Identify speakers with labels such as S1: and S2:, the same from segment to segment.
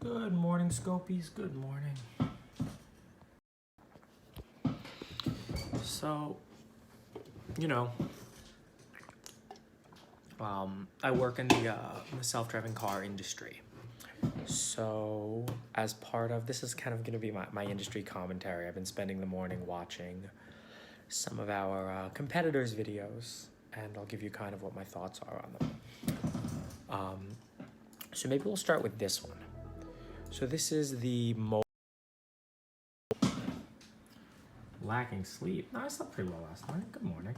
S1: Good morning, Scopies. Good morning. So, I work in the self-driving car industry. So, as part of this is kind of going to be my industry commentary. I've been spending the morning watching some of our competitors' videos, and I'll give you kind of what my thoughts are on them. So maybe we'll start with this one. So this is the lacking sleep. No, I slept pretty well last night. Good morning.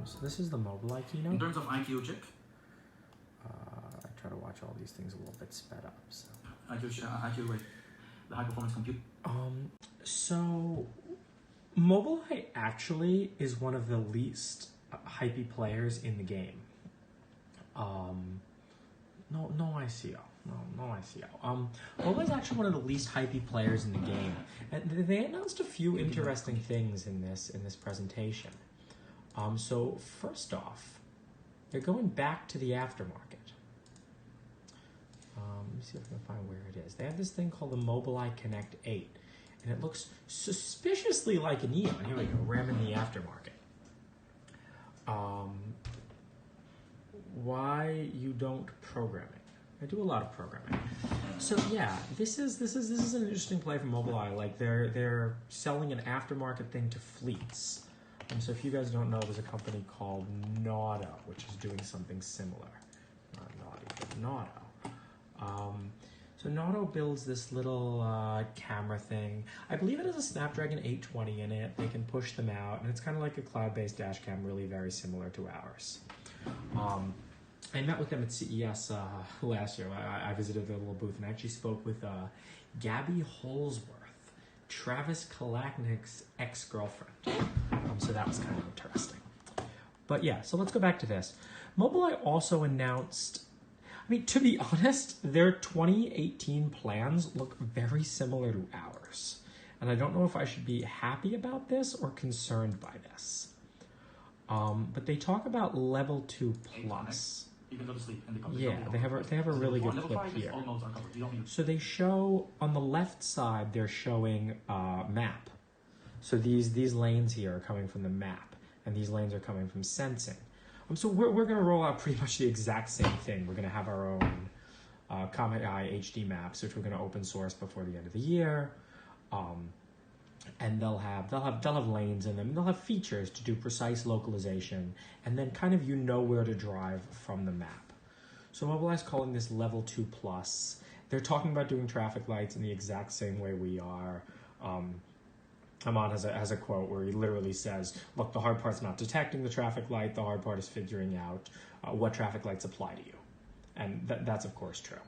S1: So this is the Mobileye keynote.
S2: In terms of IQ check,
S1: I try to watch all these things a little bit sped up. So
S2: IQ rate, the high performance compute.
S1: So Mobileye actually is one of the least hypey players in the game. No ICO. No ICO. Mobileye's actually one of the least hypey players in the game. And they announced a few interesting things in this presentation. So first off, they're going back to the aftermarket. Let me see if I can find where it is. They have this thing called the Mobileye Connect 8, and it looks suspiciously like an Eon. Here we go, RAM in the aftermarket. Why you don't programming? I do a lot of programming. So yeah, this is an interesting play from Mobileye. Like they're selling an aftermarket thing to fleets. So if you guys don't know, there's a company called Nauto, which is doing something similar. Not Naughty, but Nauto. So Nauto builds this little camera thing. I believe it has a Snapdragon 820 in it. They can push them out, and it's kind of like a cloud-based dash cam, really very similar to ours. I met with them at CES last year. I visited their little booth and actually spoke with Gabby Holsworth, Travis Kalanick's ex-girlfriend. So that was kind of interesting. But yeah, so let's go back to this. Mobileye also announced, to be honest, their 2018 plans look very similar to ours. And I don't know if I should be happy about this or concerned by this. But they talk about level 2 plus.
S2: You can go to sleep and
S1: they have a really good clip here. So they show on the left side, they're showing map. So these lanes here are coming from the map, and these lanes are coming from sensing. So we're going to roll out pretty much the exact same thing. We're going to have our own comma.ai HD maps, which we're going to open source before the end of the year. And they'll have lanes in them, and they'll have features to do precise localization, and then kind of where to drive from the map. So Mobileye's calling this level 2 plus. They're talking about doing traffic lights in the exact same way we are. Ahmad has a quote where he literally says, look, the hard part's not detecting the traffic light, the hard part is figuring out what traffic lights apply to you. And that's of course true.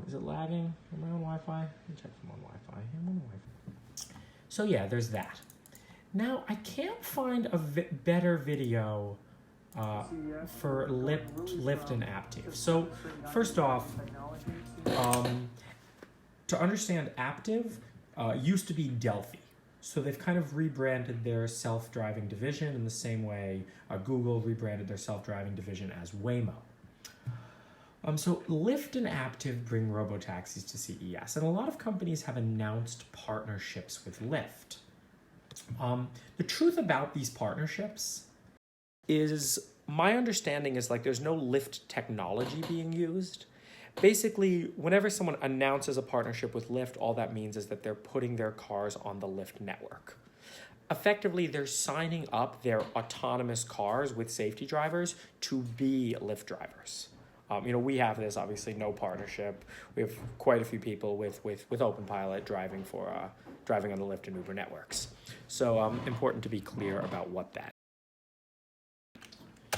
S1: Is it lagging? Am I on Wi-Fi? Let me check if I'm on Wi-Fi. I'm on Wi-Fi. So yeah, there's that. Now, I can't find a better video for Lyft and Aptiv. So first off, to understand Aptiv, used to be Delphi. So they've kind of rebranded their self-driving division in the same way Google rebranded their self-driving division as Waymo. So Lyft and Aptiv bring robotaxis to CES, and a lot of companies have announced partnerships with Lyft. The truth about these partnerships is, my understanding is there's no Lyft technology being used. Basically, whenever someone announces a partnership with Lyft, all that means is that they're putting their cars on the Lyft network. Effectively, they're signing up their autonomous cars with safety drivers to be Lyft drivers. We have this, obviously, no partnership. We have quite a few people with openpilot driving on the Lyft and Uber networks. So important to be clear about what that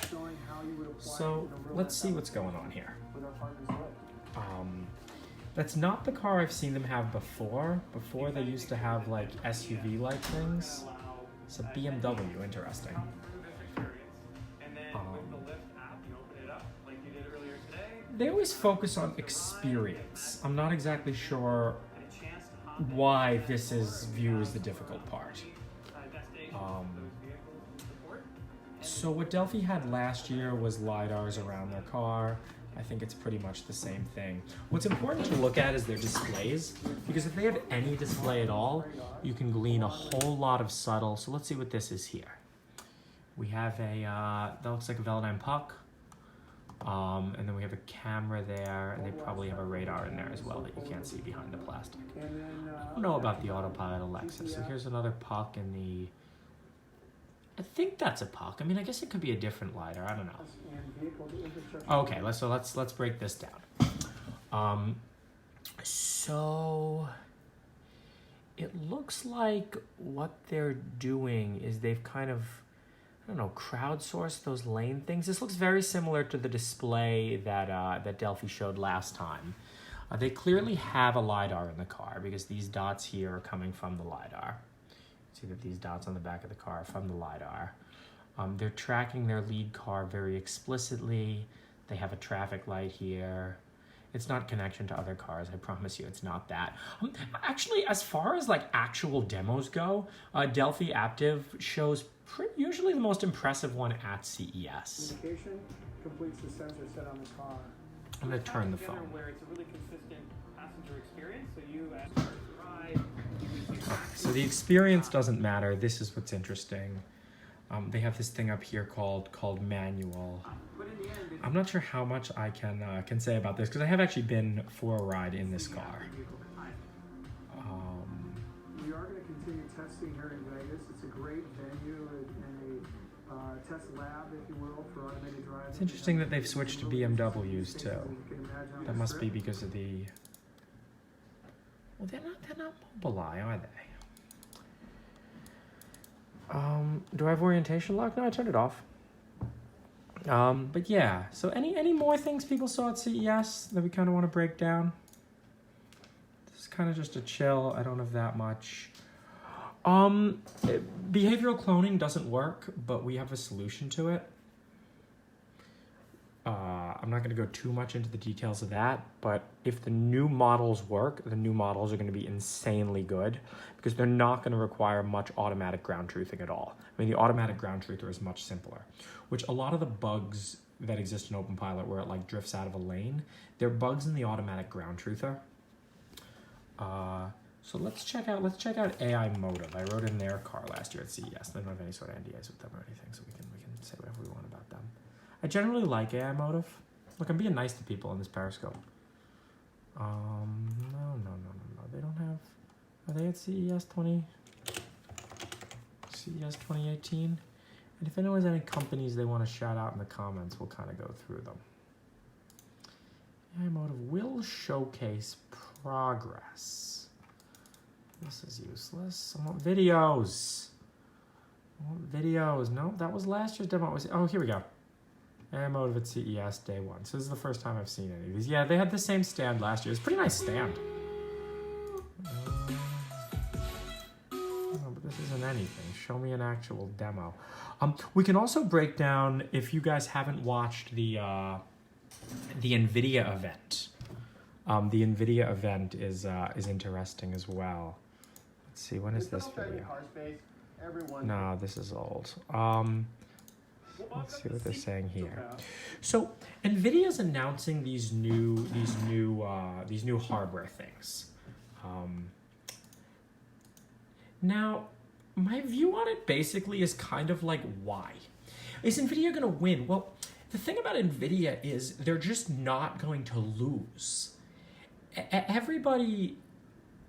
S1: is. So let's see what's going on here. That's not the car I've seen them have before. Before they used to have SUV-like things. It's a BMW, interesting. They always focus on experience. I'm not exactly sure why this is viewed as the difficult part. So what Delphi had last year was LiDARs around their car. I think it's pretty much the same thing. What's important to look at is their displays, because if they have any display at all, you can glean a whole lot of subtle. So let's see what this is here. We have a, that looks like a Velodyne puck. And then we have a camera there, and they probably have a radar in there as well that you can't see behind the plastic. I don't know about the autopilot Alexa. So here's another puck in the, I think that's a puck. I mean, I guess it could be a different LiDAR. I don't know. Okay, let's break this down. So it looks like what they're doing is they've kind of, I don't know, crowdsourced those lane things. This looks very similar to the display that that Delphi showed last time. They clearly have a LiDAR in the car because these dots here are coming from the LiDAR. See that these dots on the back of the car are from the LiDAR. They're tracking their lead car very explicitly. They have a traffic light here. It's not connection to other cars. I promise you it's not that. Actually, as far as like actual demos go, Delphi Aptiv shows usually the most impressive one at CES.
S3: Communication completes the sensor set on the car.
S1: I'm going to turn the phone.
S3: Where it's a really consistent passenger experience, so you as part of the ride.
S1: So the experience doesn't matter. This is what's interesting. They have this thing up here called manual. I'm not sure how much I can say about this because I have actually been for a ride in this car.
S3: We are going to continue testing here in Vegas. It's a great venue and a test lab, if you will, for automated driving.
S1: It's interesting that they've switched to BMWs too. That must be because of the. Well, they're not Mobileye, are they? Do I have orientation lock? No, I turned it off. But yeah, so any more things people saw at CES that we kind of want to break down? This is kind of just a chill. I don't have that much. Behavioral cloning doesn't work, but we have a solution to it. I'm not going to go too much into the details of that, but if the new models work, the new models are going to be insanely good because they're not going to require much automatic ground truthing at all. I mean, the automatic ground truther is much simpler, which a lot of the bugs that exist in openpilot where it like drifts out of a lane, they're bugs in the automatic ground truther. So let's check out AI Motive. I rode in their car last year at CES. I don't have any sort of NDAs with them or anything, so we can say whatever we want about them. I generally like AI Motive. Look, I'm being nice to people in this Periscope. No. They don't have. Are they at CES 2018? And if anyone has any companies they want to shout out in the comments, we'll kind of go through them. AI Motive will showcase progress. This is useless. I want videos. No, that was last year's demo. Oh, here we go. AI Motive at CES day one. So this is the first time I've seen any of these. Yeah, they had the same stand last year. It's a pretty nice stand. No, but this isn't anything. Show me an actual demo. We can also break down, if you guys haven't watched the NVIDIA event. The NVIDIA event is interesting as well. Let's see, when is this video? No, this is old. Let's see what they're saying here. So NVIDIA's announcing these new hardware things. Now, my view on it basically is kind of like, why? Is NVIDIA going to win? Well, the thing about NVIDIA is they're just not going to lose.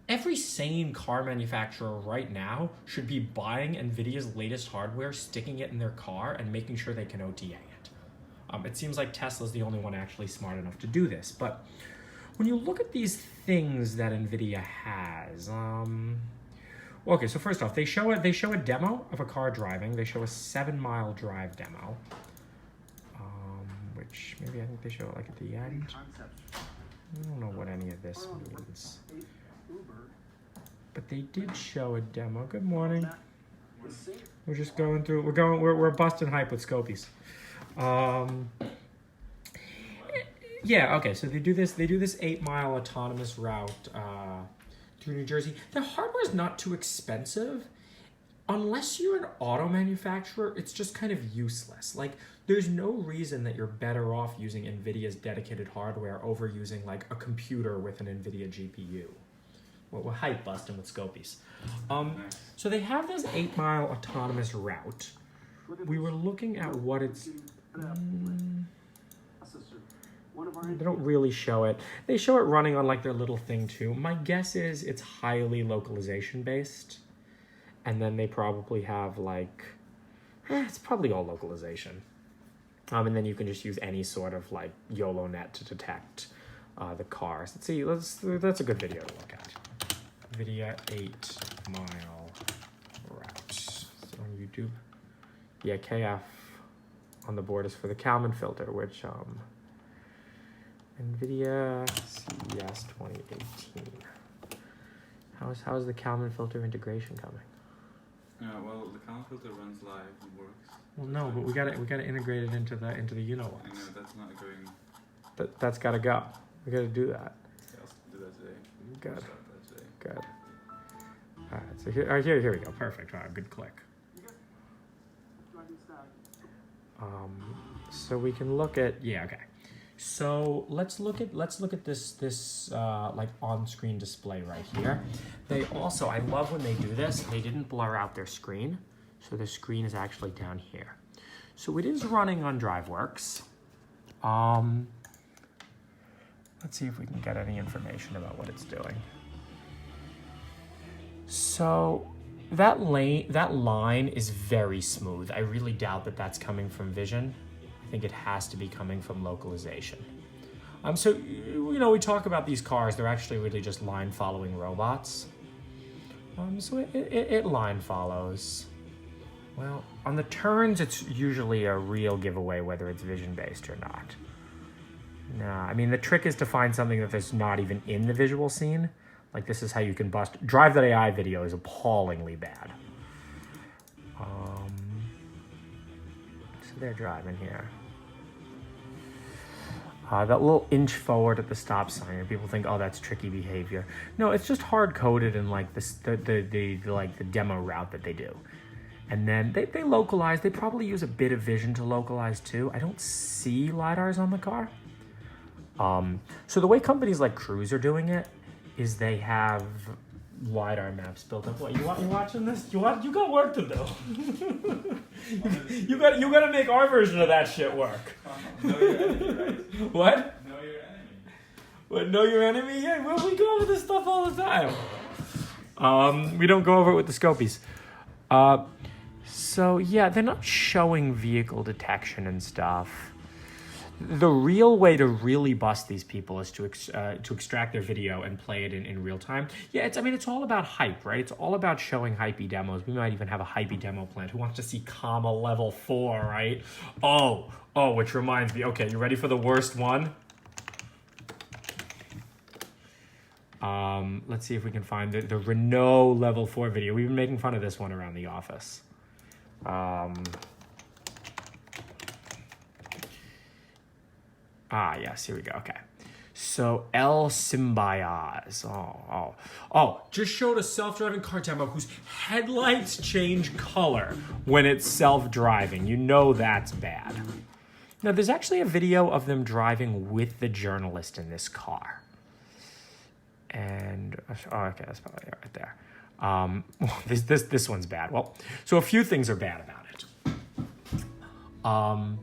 S1: Every sane car manufacturer right now should be buying NVIDIA's latest hardware, sticking it in their car, and making sure they can OTA it. It seems like Tesla's the only one actually smart enough to do this. But when you look at these things that NVIDIA has, okay, so first off, they show a demo of a car driving. They show a 7-mile drive demo, which maybe I think they show it like at the end. I don't know what any of this means. But they did show a demo. Good morning. We're just going through. We're busting hype with Scopies. Yeah. Okay. So they do this 8-mile autonomous route through New Jersey. The hardware is not too expensive. unless you're an auto manufacturer, it's just kind of useless. Like, there's no reason that you're better off using NVIDIA's dedicated hardware over using like a computer with an NVIDIA GPU. Well, we're hype busting with Scopies. So they have this 8-mile autonomous route. We were looking at what it's... They don't really show it. They show it running on like their little thing too. My guess is it's highly localization based. And then they probably have like... it's probably all localization. And then you can just use any sort of like YOLO net to detect the cars. Let's see, that's a good video to look at. NVIDIA 8-mile route. So on YouTube. Yeah, KF on the board is for the Kalman filter, which NVIDIA CES 2018. How's the Kalman filter integration coming?
S4: Well, the Kalman filter runs live and works.
S1: Well, no, but we got to integrate it into the Unofficial.
S4: I know that's not going.
S1: That's got to go. We got to do that.
S4: Yeah, I'll do that today.
S1: Good.
S4: Start that today.
S1: Good. All right. So here we go. Perfect. All right. Good click. So we can look at okay. So let's look at this like on-screen display right here. They also, I love when they do this. They didn't blur out their screen, so the screen is actually down here. So it is running on DriveWorks. Let's see if we can get any information about what it's doing. So that line is very smooth. I really doubt that that's coming from vision. I think it has to be coming from localization. So, we talk about these cars, they're actually really just line following robots. So it line follows. Well, on the turns, it's usually a real giveaway whether it's vision based or not. Nah, I mean, the trick is to find something that's not even in the visual scene. Like, this is how you can bust. Drive.ai video is appallingly bad. So they're driving here. That little inch forward at the stop sign, and people think, oh, that's tricky behavior. No, it's just hard coded in like the demo route that they do. And then they localize. They probably use a bit of vision to localize too. I don't see LiDARs on the car. So the way companies like Cruise are doing it is they have LiDAR maps built up. What, you watching this? You got work to do. you got to make our version of that shit work.
S4: Know your enemy, right?
S1: What?
S4: Know your enemy.
S1: What, know your enemy? Yeah, well, we go over this stuff all the time. We don't go over it with the Scopies. So yeah, they're not showing vehicle detection and stuff. The real way to really bust these people is to extract their video and play it in real time. Yeah, it's all about hype, right? It's all about showing hypey demos. We might even have a hypey demo planned. Who wants to see comma level 4, right? Oh, which reminds me. Okay, you ready for the worst one? Let's see if we can find the Renault level 4 video. We've been making fun of this one around the office. Yes, here we go. Okay. So El Symbiaz. Just showed a self-driving car demo whose headlights change color when it's self-driving. You know that's bad. Now, there's actually a video of them driving with the journalist in this car. And, okay, that's probably right there. This one's bad. Well, so a few things are bad about it. All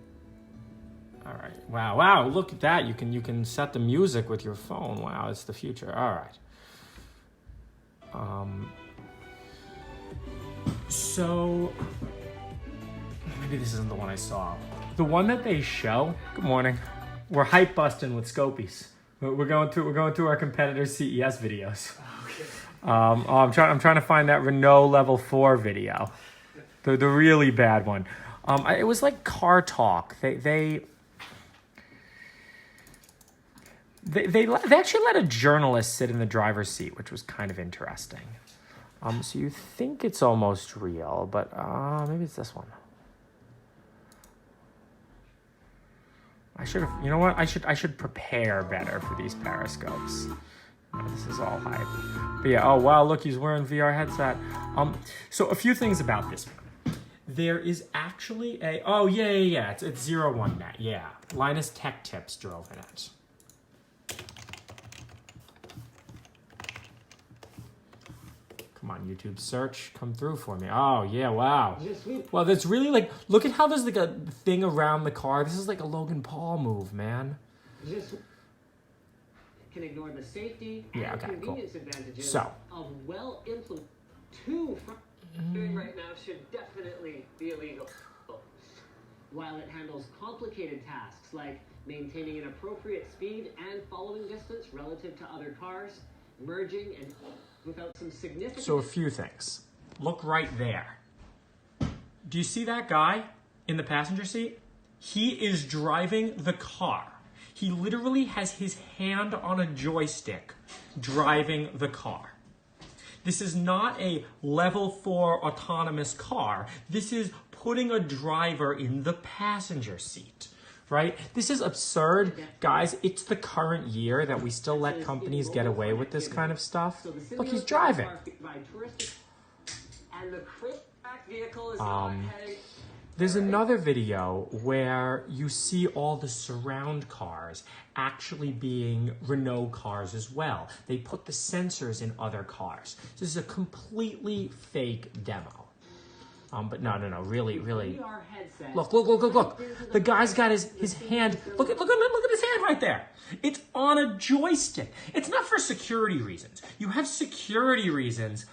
S1: right. Wow. Look at that. You can set the music with your phone. Wow, it's the future. All right. So maybe this isn't the one I saw. The one that they show. Good morning. We're hype busting with Scopies. We're going through our competitors' CES videos.
S4: Okay.
S1: I'm trying to find that Renault level 4 video, the really bad one. It was like Car Talk. They actually let a journalist sit in the driver's seat, which was kind of interesting. So you think it's almost real, but maybe it's this one. I should have. You know what? I should prepare better for these periscopes. This is all hype. But yeah, oh wow, look, he's wearing VR headset. So a few things about this one. There is actually a, oh yeah, it's 01net, yeah. Linus Tech Tips drove in it. Come on, YouTube search, come through for me. Oh yeah, wow. Well, that's really like, look at how there's like a thing around the car. This is like a Logan Paul move, man.
S5: Can ignore the safety and convenience advantages of well-implemented. Two doing right now should definitely be illegal. While it handles complicated tasks like maintaining an appropriate speed and following distance relative to other cars, merging and without some significant...
S1: So a few things. Look right there. Do you see that guy in the passenger seat? He is driving the car. He literally has his hand on a joystick driving the car. This is not a level 4 autonomous car. This is putting a driver in the passenger seat, right? This is absurd. Guys, it's the current year that we still let companies get away with this kind of stuff. Look, he's driving.
S5: And the vehicle is not heading...
S1: There's another video where you see all the surround cars actually being Renault cars as well. They put the sensors in other cars. This is a completely fake demo. But no, really. Look. The guy's got his hand, look at his hand right there. It's on a joystick. It's not for security reasons. You have security reasons.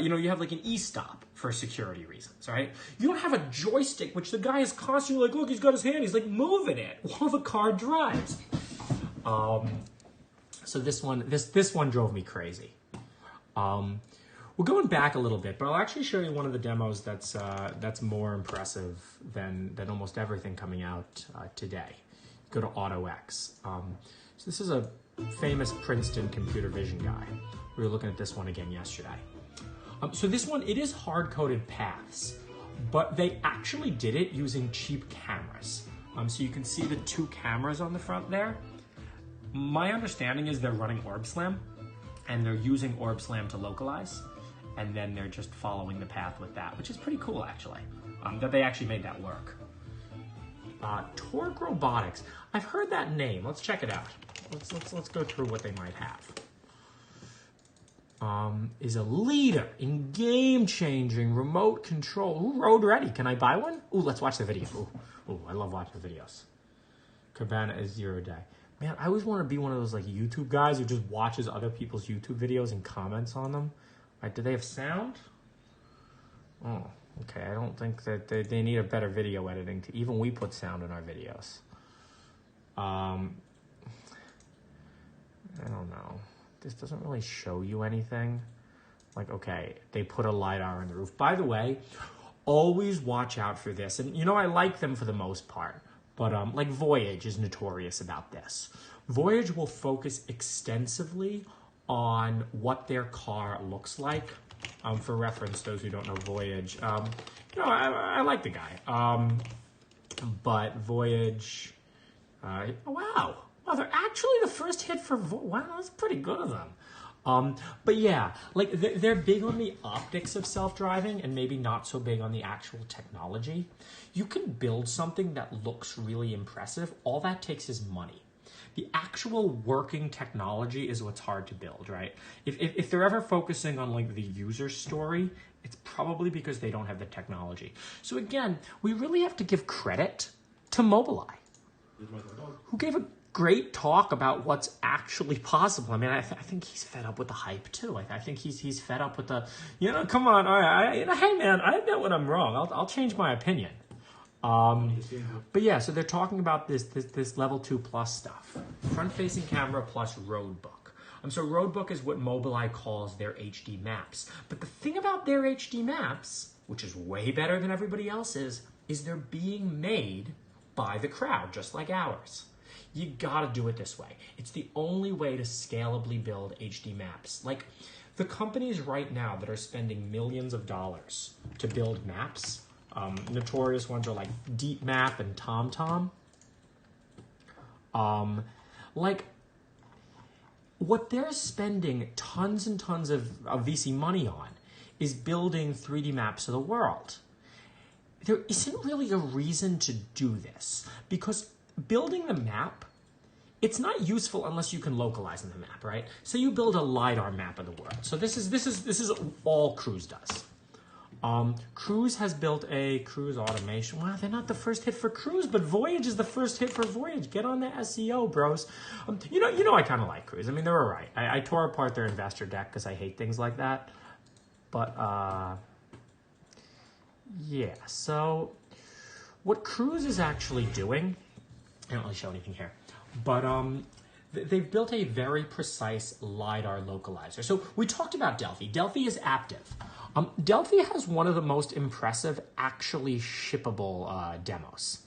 S1: You have like an e-stop for security reasons, right? You don't have a joystick, which the guy is constantly like, look, he's got his hand, he's like moving it while the car drives. So this one drove me crazy. We're going back a little bit, but I'll actually show you one of the demos that's more impressive than almost everything coming out today. Go to AutoX. So this is a famous Princeton computer vision guy. We were looking at this one again yesterday. So this one, it is hard-coded paths, but they actually did it using cheap cameras. So you can see the two cameras on the front there. My understanding is they're running OrbSlam, and they're using OrbSlam to localize, and then they're just following the path with that, which is pretty cool, actually, that they actually made that work. Torque Robotics. I've heard that name. Let's check it out. Let's go through what they might have. Is a leader in game-changing remote control. Ooh, road ready. Can I buy one? Ooh, let's watch the video. Ooh, I love watching the videos. Cabana is 0 day. Man, I always want to be one of those like YouTube guys who just watches other people's YouTube videos and comments on them. Right, do they have sound? Oh, okay. I don't think that they need a better video editing. Even we put sound in our videos. I don't know. This doesn't really show you anything. Like, okay, they put a LiDAR on the roof. By the way, always watch out for this. And, I like them for the most part. But, like, Voyage is notorious about this. Voyage will focus extensively on what their car looks like. For reference, those who don't know Voyage, I like the guy. But Voyage, oh, wow. Wow, they're actually the first hit for wow, that's pretty good of them. But yeah, like they're big on the optics of self-driving and maybe not so big on the actual technology. You can build something that looks really impressive. All that takes is money. The actual working technology is what's hard to build, right? If they're ever focusing on like the user story, it's probably because they don't have the technology. So again, we really have to give credit to Mobileye, who gave a great talk about what's actually possible. I mean, I think he's fed up with the hype too. I think he's fed up with the, come on, all right, hey man, I admit when I'm wrong. I'll change my opinion. But yeah, so they're talking about this level 2+ stuff, front-facing camera plus roadbook. So roadbook is what Mobileye calls their HD maps. But the thing about their HD maps, which is way better than everybody else's, is they're being made by the crowd, just like ours. You gotta do it this way. It's the only way to scalably build HD maps. Like, the companies right now that are spending millions of dollars to build maps, notorious ones are like DeepMap and TomTom. Like, what they're spending tons and tons of VC money on is building 3D maps of the world. There isn't really a reason to do this, because building the map, it's not useful unless you can localize in the map, right? So you build a LiDAR map of the world. So this is all Cruise does. Cruise has built a cruise automation. Wow, they're not the first hit for Cruise, but Voyage is the first hit for Voyage. Get on the SEO, bros. You know, I kind of like Cruise. I mean, they're all right. I tore apart their investor deck because I hate things like that. But yeah. So what Cruise is actually doing, I don't really show anything here, but they've built a very precise LiDAR localizer. So we talked about Delphi. Delphi is active. Delphi has one of the most impressive, actually shippable demos.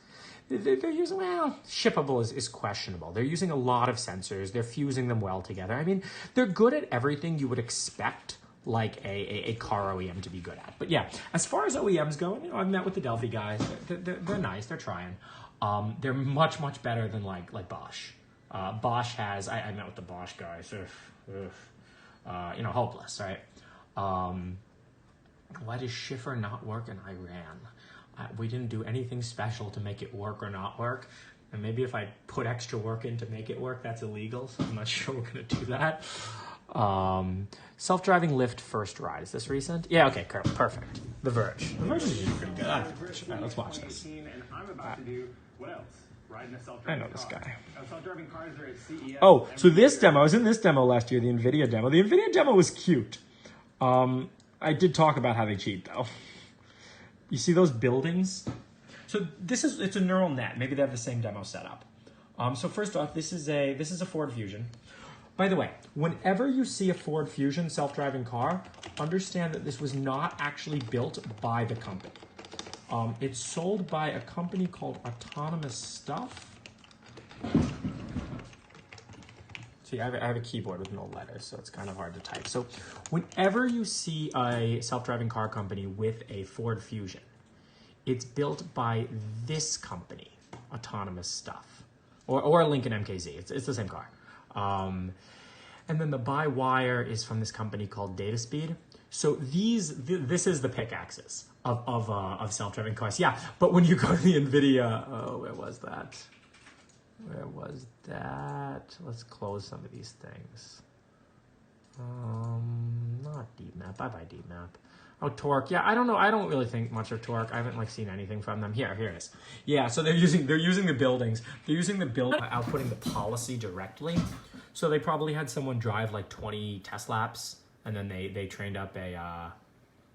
S1: They're using, well, shippable is questionable. They're using a lot of sensors. They're fusing them well together. I mean, they're good at everything you would expect like a car OEM to be good at. But yeah, as far as OEMs go, you know, I've met with the Delphi guys. They're nice. They're trying. They're much, much better than like Bosch. Bosch has, I met with the Bosch guys. You know, hopeless, right? Why does Schiffer not work in Iran? We didn't do anything special to make it work or not work. And maybe if I put extra work in to make it work, that's illegal. So I'm not sure we're going to do that. Self-driving Lyft first ride. Is this recent? Yeah, okay, perfect. The Verge. The Verge is usually pretty good. All right, let's watch this.
S6: And I'm about to do what else? Riding a
S1: I
S6: self-driving
S1: know this
S6: car.
S1: guy.
S6: Self-driving cars are at CES.
S1: Oh, so
S6: every
S1: this
S6: year.
S1: demo, I was in this demo last year, the NVIDIA demo. The NVIDIA demo was cute. I did talk about how they cheat, though. You see those buildings? So it's a neural net. Maybe they have the same demo set up. So first off, this is a Ford Fusion. By the way, whenever you see a Ford Fusion self-driving car, understand that this was not actually built by the company. It's sold by a company called Autonomous Stuff. See, I have a keyboard with no letters, so it's kind of hard to type. So whenever you see a self-driving car company with a Ford Fusion, it's built by this company, Autonomous Stuff, or a Lincoln MKZ. It's the same car. And then the by-wire is from this company called DataSpeed. So this is the pickaxes of self-driving cars. Yeah, but when you go to the NVIDIA, where was that? Where was that? Let's close some of these things. Not DeepMap. Bye-bye DeepMap. Oh, Torque. Yeah, I don't know. I don't really think much of Torque. I haven't seen anything from them. Here it is. Yeah, so they're using the buildings. They're using the build outputting the policy directly. So they probably had someone drive like 20 test laps, and then they trained up a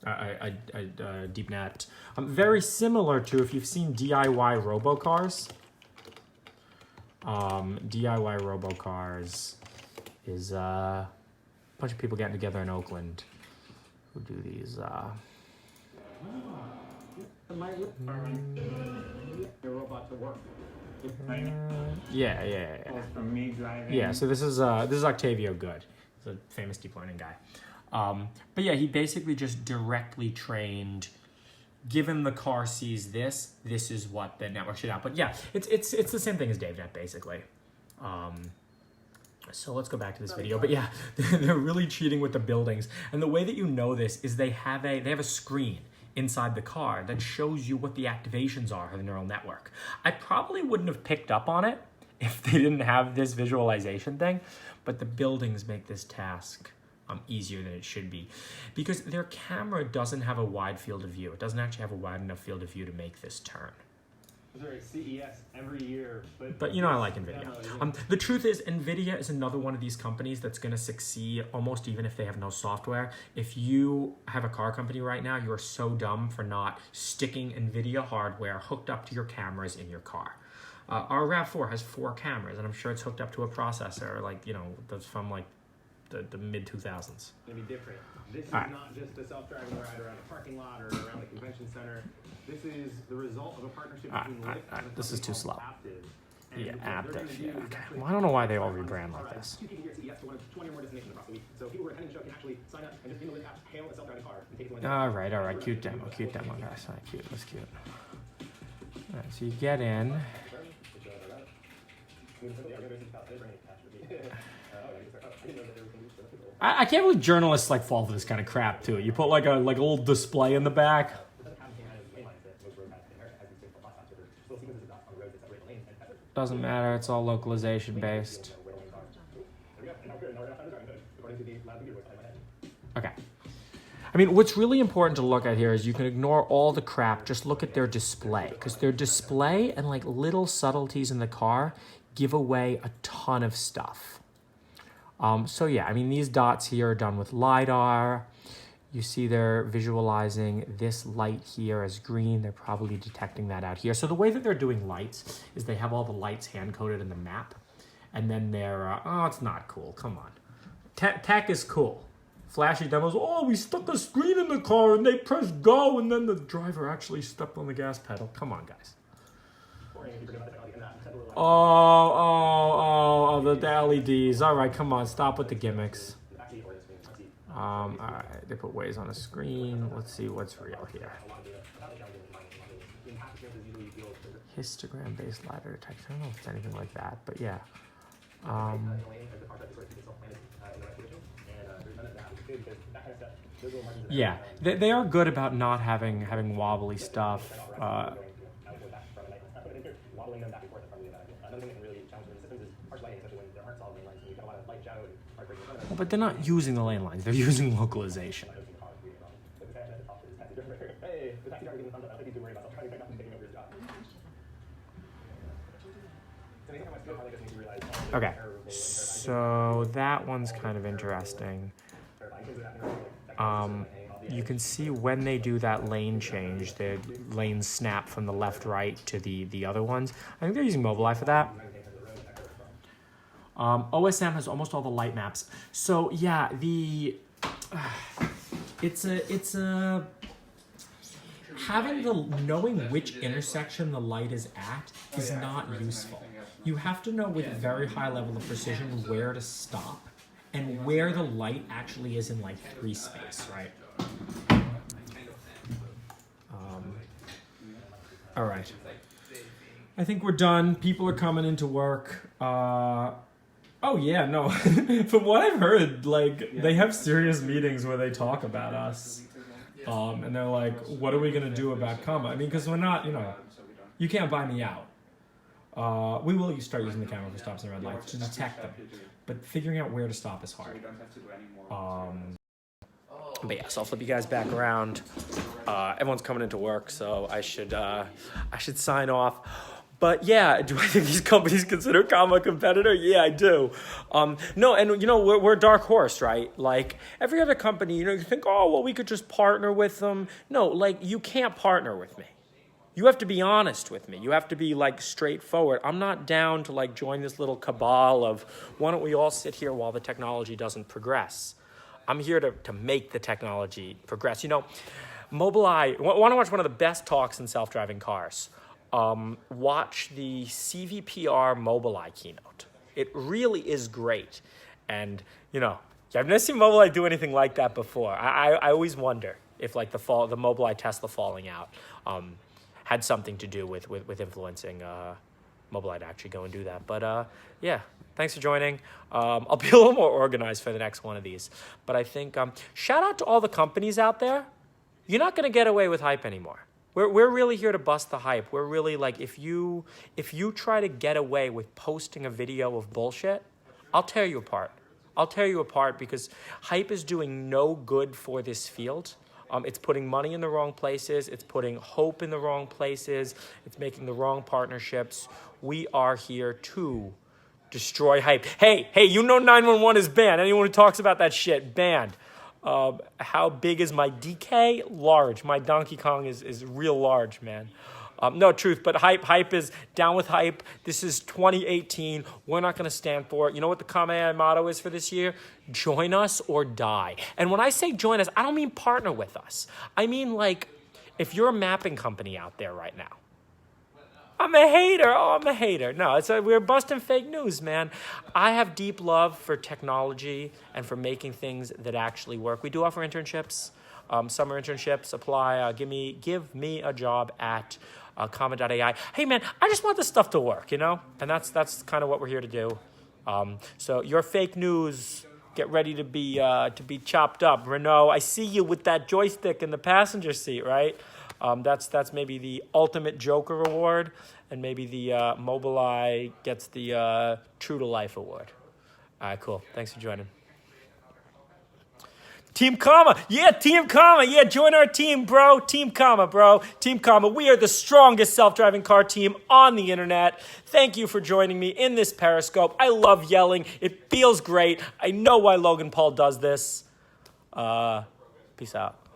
S1: DeepNet. Very similar to if you've seen DIY robocars. DIY robocars is a bunch of people getting together in Oakland who do these. Yeah.
S6: From me driving.
S1: Yeah, so this is Octavio Good. He's a famous deep learning guy. But yeah, he basically just directly trained. Given the car sees this is what the network should output. Yeah, it's the same thing as DaveNet basically. So let's go back to this video. But yeah, they're really cheating with the buildings. And the way that you know this is they have a screen inside the car that shows you what the activations are of the neural network. I probably wouldn't have picked up on it if they didn't have this visualization thing, but the buildings make this task easier than it should be, because their camera doesn't have a wide field of view. It doesn't actually have a wide enough field of view to make this turn.
S6: They're at CES every year,
S1: but you know I like NVIDIA. The truth is, NVIDIA is another one of these companies that's going to succeed almost even if they have no software. If you have a car company right now, you are so dumb for not sticking NVIDIA hardware hooked up to your cameras in your car. Our RAV4 has 4 cameras, and I'm sure it's hooked up to a processor, like, you know, that's from like the mid-2000s.
S6: Maybe different. This is
S1: right.
S6: Not just a self-driving ride around a parking lot or around the convention center. This is the result of a partnership between Lyft and a
S1: this is too
S6: company
S1: slow.
S6: called Aptiv. And
S1: Yeah,
S6: what they're
S1: Aptiv.
S6: gonna do
S1: Yeah,
S6: is
S1: okay.
S6: actually
S1: Well, I don't know why they all rebrand like this.
S6: 2 people here at CES to one of 20 or more destinations across the week. So people who are attending the show can actually sign up and just in the Lyft app hail a self-driving car and take it to one.
S1: All right. Cute demo, guys. All right, cute. That's cute. All right, so you get in. I can't believe journalists like fall for this kind of crap too. You put like a little display in the back. Doesn't matter. It's all localization based. Okay. I mean, what's really important to look at here is you can ignore all the crap. Just look at their display, because their display and like little subtleties in the car give away a ton of stuff. So yeah, I mean, these dots here are done with LiDAR. You see they're visualizing this light here as green. They're probably detecting that out here. So the way that they're doing lights is they have all the lights hand-coded in the map. And then they're, oh, it's not cool. Come on. Tech is cool. Flashy demos, oh, we stuck a screen in the car and they pressed go and then the driver actually stepped on the gas pedal. Come on, guys. Oh, the LEDs. All right, come on, stop with the gimmicks. All right, they put Waze on a screen. Let's see what's real here. Histogram-based LiDAR detection. I don't know if it's anything like that, but yeah. Yeah, they are good about not having wobbly stuff. But they're not using the lane lines. They're using localization. Okay, so that one's kind of interesting. You can see when they do that lane change, the lanes snap from the left-right to the other ones. I think they're using Mobileye for that. OSM has almost all the light maps. So yeah, knowing which intersection the light is at is not useful. You have to know with a very high level of precision where to stop and where the light actually is in like 3 space, right? All right. I think we're done. People are coming into work. Oh yeah, no. From what I've heard, like they have serious meetings where they talk about us, and they're like, "What are we gonna do about comma?" I mean, because we're not, you can't buy me out. We will start using the camera for stops and red lights to detect them, but figuring out where to stop is hard. But yeah, so I'll flip you guys back around. Everyone's coming into work, so I should sign off. But yeah, do I think these companies consider comma a competitor? Yeah, I do. No, and we're a dark horse, right? Like every other company, you think, oh, well, we could just partner with them. No, like you can't partner with me. You have to be honest with me. You have to be like straightforward. I'm not down to like join this little cabal of why don't we all sit here while the technology doesn't progress. I'm here to make the technology progress. Mobileye, want to watch one of the best talks in self-driving cars. Watch the CVPR Mobileye keynote. It really is great. And, I've never seen Mobileye do anything like that before. I always wonder if like the Mobileye Tesla falling out had something to do with influencing Mobileye to actually go and do that. But yeah, thanks for joining. I'll be a little more organized for the next one of these. But I think shout out to all the companies out there. You're not going to get away with hype anymore. We're really here to bust the hype. We're really like, if you try to get away with posting a video of bullshit, I'll tear you apart. I'll tear you apart because hype is doing no good for this field. It's putting money in the wrong places. It's putting hope in the wrong places. It's making the wrong partnerships. We are here to destroy hype. Hey, 911 is banned. Anyone who talks about that shit, banned. How big is my DK? Large. My Donkey Kong is real large, man. No, truth, but hype is down with hype. This is 2018. We're not going to stand for it. You know what the comma.ai motto is for this year? Join us or die. And when I say join us, I don't mean partner with us. I mean, like, if you're a mapping company out there right now, I'm a hater. Oh, I'm a hater. No, we're busting fake news, man. I have deep love for technology and for making things that actually work. We do offer internships. Summer internships apply. Give me a job at comma.ai. Hey, man, I just want this stuff to work, And that's kind of what we're here to do. So your fake news get ready to be chopped up. Renault, I see you with that joystick in the passenger seat, right? That's maybe the ultimate Joker award, and maybe the Mobileye gets the True to Life award. All right, cool. Thanks for joining. Team Comma. Yeah, Team Comma. Yeah, join our team, bro. Team Comma, bro. Team Comma. We are the strongest self-driving car team on the internet. Thank you for joining me in this Periscope. I love yelling. It feels great. I know why Logan Paul does this. Peace out.